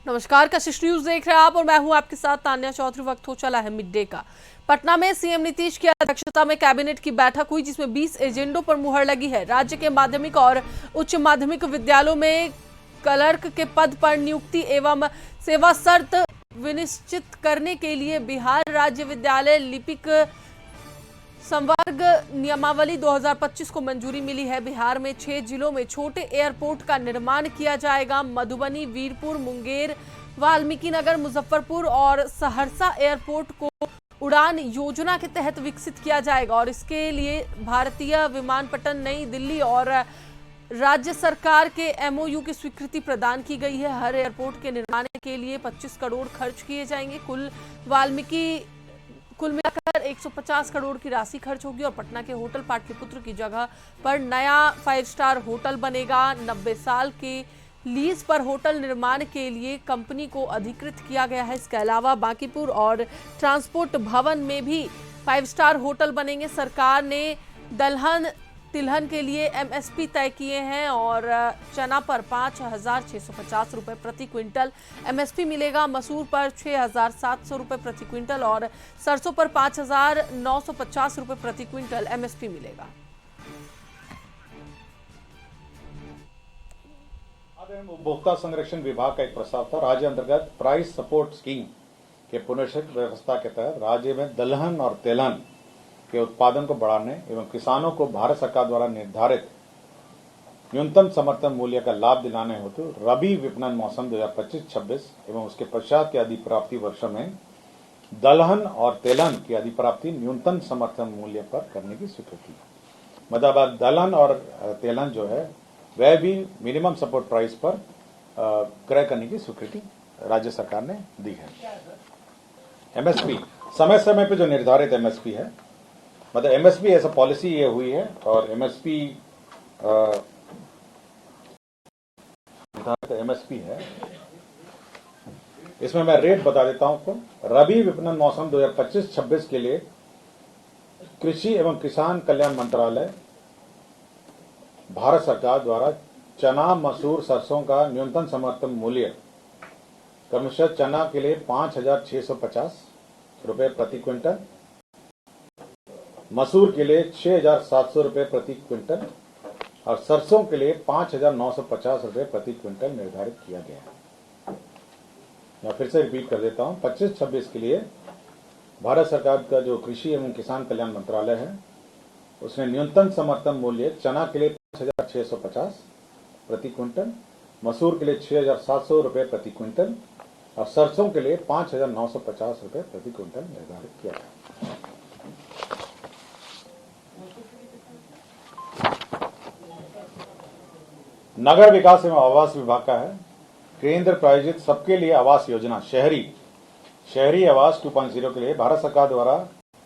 नमस्कार, कशिश न्यूज देख रहे हैं आप और मैं हूं आपके साथ तान्या चौधरी। वक्त हो चला है मिड डे का। पटना में सीएम नीतीश की अध्यक्षता में कैबिनेट की बैठक हुई, जिसमें 20 एजेंडों पर मुहर लगी है। राज्य के माध्यमिक और उच्च माध्यमिक विद्यालयों में क्लर्क के पद पर नियुक्ति एवं सेवा शर्त विनिश्चित करने के लिए बिहार राज्य विद्यालय लिपिक संवर्ग नियमावली 2025 को मंजूरी मिली है। बिहार में 6 जिलों में छोटे एयरपोर्ट का निर्माण किया जाएगा। मधुबनी, वीरपुर, मुंगेर, वाल्मीकि नगर, मुजफ्फरपुर और सहरसा एयरपोर्ट को उड़ान योजना के तहत विकसित किया जाएगा और इसके लिए भारतीय विमानपत्तन नई दिल्ली और राज्य सरकार के एमओयू की स्वीकृति प्रदान की गई है। हर एयरपोर्ट के निर्माण के लिए 25 करोड़ खर्च किए जाएंगे। कुल मिलाकर 150 करोड़ की राशि खर्च होगी और पटना के होटल पाटलिपुत्र की जगह पर नया 5 स्टार होटल बनेगा। 90 साल के लीज पर होटल निर्माण के लिए कंपनी को अधिकृत किया गया है। इसके अलावा बांकीपुर और ट्रांसपोर्ट भवन में भी 5 स्टार होटल बनेंगे। सरकार ने दलहन तिलहन के लिए एमएसपी तय किए हैं और चना पर 5,650 रुपए प्रति क्विंटल एमएसपी मिलेगा। मसूर पर 6,700 रुपए प्रति क्विंटल और सरसों पर 5,950 रुपए प्रति क्विंटल एमएसपी मिलेगा। उपभोक्ता संरक्षण विभाग का एक प्रस्ताव था। राज्य अंतर्गत प्राइस सपोर्ट स्कीम के पुनर्गठित व्यवस्था के तहत राज्य में दलहन और तेलहन के उत्पादन को बढ़ाने एवं किसानों को भारत सरकार द्वारा निर्धारित न्यूनतम समर्थन मूल्य का लाभ दिलाने हेतु रबी विपणन मौसम 2025-26 एवं उसके पश्चात के अधिप्राप्ति वर्षों में दलहन और तेलहन की अधिप्राप्ति न्यूनतम समर्थन मूल्य पर करने की स्वीकृति। मतलब दलहन और तेलहन जो है वह भी मिनिमम सपोर्ट प्राइस पर क्रय करने की स्वीकृति राज्य सरकार ने दी है। एमएसपी समय समय पे जो निर्धारित एमएसपी है, मतलब एमएसपी ऐसा पॉलिसी ये हुई है और एमएसपी एमएसपी है। इसमें मैं रेट बता देता हूं आपको। रबी विपणन मौसम 2025-26 के लिए कृषि एवं किसान कल्याण मंत्रालय भारत सरकार द्वारा चना, मसूर, सरसों का न्यूनतम समर्थन मूल्य क्रमशः चना के लिए 5,650 रुपए प्रति क्विंटल, मसूर के लिए 6,700 रुपए प्रति क्विंटल और सरसों के लिए 5,950 रुपए प्रति क्विंटल निर्धारित किया गया है। मैं फिर से रिपीट कर देता हूं। 25-26 के लिए भारत सरकार का जो कृषि एवं किसान कल्याण मंत्रालय है उसने न्यूनतम समर्थन मूल्य चना के लिए 5,650 प्रति क्विंटल, मसूर के लिए 6,700 रुपए प्रति क्विंटल और सरसों के लिए 5,950 रुपए प्रति क्विंटल निर्धारित किया है। नगर विकास एवं आवास विभाग का है। केंद्र प्रायोजित सबके लिए आवास योजना शहरी आवास 2.0 के लिए भारत सरकार द्वारा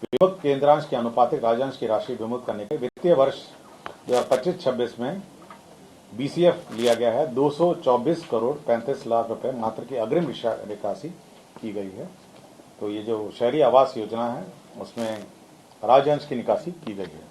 विमुक्त केंद्रांश के अनुपातिक राज्यांश की राशि विमुक्त करने के वित्तीय वर्ष 2025-26 में बीसीएफ लिया गया है। 224 करोड़ 35 लाख रुपए मात्र की अग्रिम निकासी की गई है। तो ये जो शहरी आवास योजना है उसमें राज्यांश की निकासी की गई है।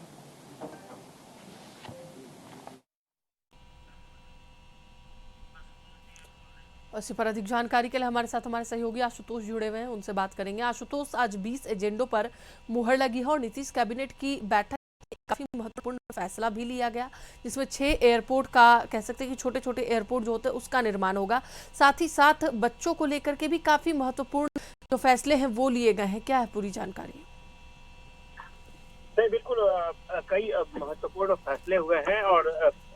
इसी पर अधिक जानकारी के लिए हमारे साथ हमारे सहयोगी आशुतोष जुड़े हुए हैं, उनसे बात करेंगे। आशुतोष, आज 20 एजेंडों पर मुहर लगी है और नीतीश कैबिनेट की बैठक काफी महत्वपूर्ण फैसला भी लिया गया, जिसमें 6 एयरपोर्ट का, कह सकते हैं कि छोटे छोटे एयरपोर्ट जो होते हैं उसका निर्माण होगा। साथ ही साथ बच्चों को लेकर के भी काफी महत्वपूर्ण जो फैसले हैं वो लिए गए हैं। क्या है पूरी जानकारी? नहीं, बिल्कुल कई महत्वपूर्ण फैसले हुए हैं और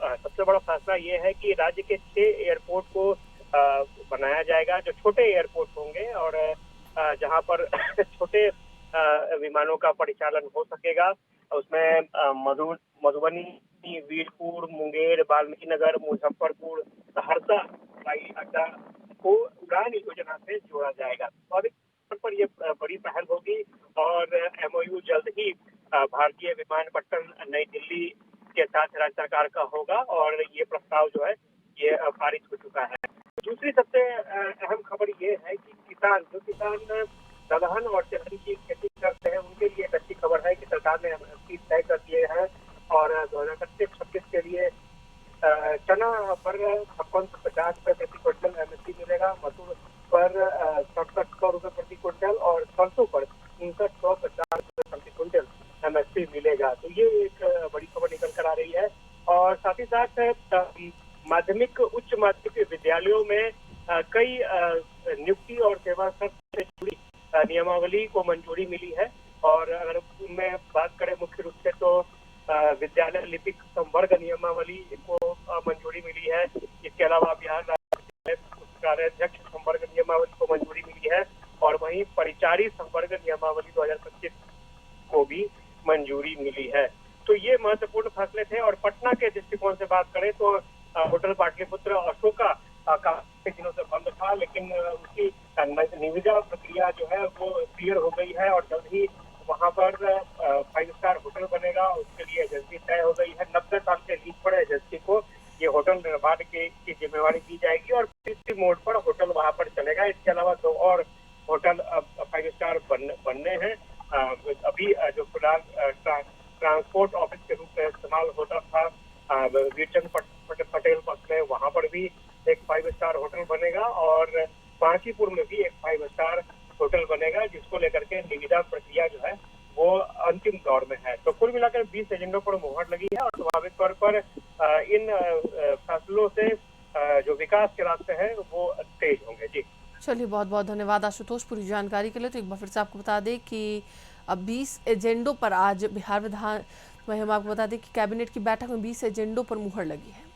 सबसे बड़ा फैसला ये है कि राज्य के 6 एयरपोर्ट को बनाया जाएगा, जो छोटे एयरपोर्ट होंगे और जहां पर छोटे विमानों का परिचालन हो सकेगा। उसमें मधुबनी, वीरपुर, मुंगेर, वाल्मीकि नगर, मुजफ्फरपुर, सहरसा हवाई अड्डा को उड़ान योजना से जोड़ा जाएगा। स्वाभाविक तौर पर ये बड़ी पहल होगी और एमओयू जल्द ही भारतीय विमानपत्तन नई दिल्ली के साथ राज्य सरकार का होगा और ये प्रस्ताव जो है ये पारित हो चुका है। दूसरी सबसे अहम खबर ये है कि किसान दलहन और तिलहन की खेती करते हैं उनके लिए एक अच्छी खबर है कि सरकार ने एमएसपी तय कर दिए हैं और 2025-26 के लिए चना पर 5650 रुपए प्रति क्विंटल एमएसपी मिलेगा। मसूर विद्यालयों में कई नियुक्ति और सेवा शर्त से जुड़ी नियमावली को मंजूरी मिली है। और अगर मैं बात करें मुख्य रूप से तो विद्यालय लिपिक संवर्ग नियमावली को मंजूरी मिली है। इसके अलावा बिहार राज्य पुस्तकालयाध्यक्ष संवर्ग नियमावली को मंजूरी मिली है और वहीं परिचारी संवर्ग नियमावली 2025 को भी मंजूरी मिली है। तो ये महत्वपूर्ण फैसले थे। और पटना के दृष्टिकोण से बात करें तो होटल पाटलिपुत्र अशोका काफी दिनों से बंद था, लेकिन उसकी निविदा प्रक्रिया जो है वो क्लियर हो गई है और जल्द ही वहां पर 5 स्टार होटल बनेगा। उसके लिए एजेंसी तय हो गई है। 90 साल के लीज पर एजेंसी को ये होटल निर्माण की जिम्मेवारी दी जाएगी और पीपीपी मोड पर होटल वहां पर चलेगा। इसके अलावा 2 और होटल 5 स्टार बनने हैं। अभी जो फिलहाल ट्रांसपोर्ट ऑफिस के रूप में इस्तेमाल होता था वीरचंद पटेल पथ में, वहां पर भी एक 5 स्टार होटल बनेगा और बांकीपुर में भी एक 5 स्टार होटल बनेगा, जिसको लेकर के निविदा प्रक्रिया जो है वो अंतिम दौर में है। तो कुल मिलाकर 20 एजेंडों पर मुहर लगी है और स्वाभाविक तौर पर इन फैसलों से जो विकास के रास्ते हैं वो तेज होंगे। जी चलिए, बहुत बहुत धन्यवाद आशुतोष पूरी जानकारी के लिए। तो एक बार फिर से आपको बता दें कि अब 20 एजेंडों पर आज बिहार विधान में हम आपको बता दें कि कैबिनेट की बैठक में 20 एजेंडों पर मुहर लगी है।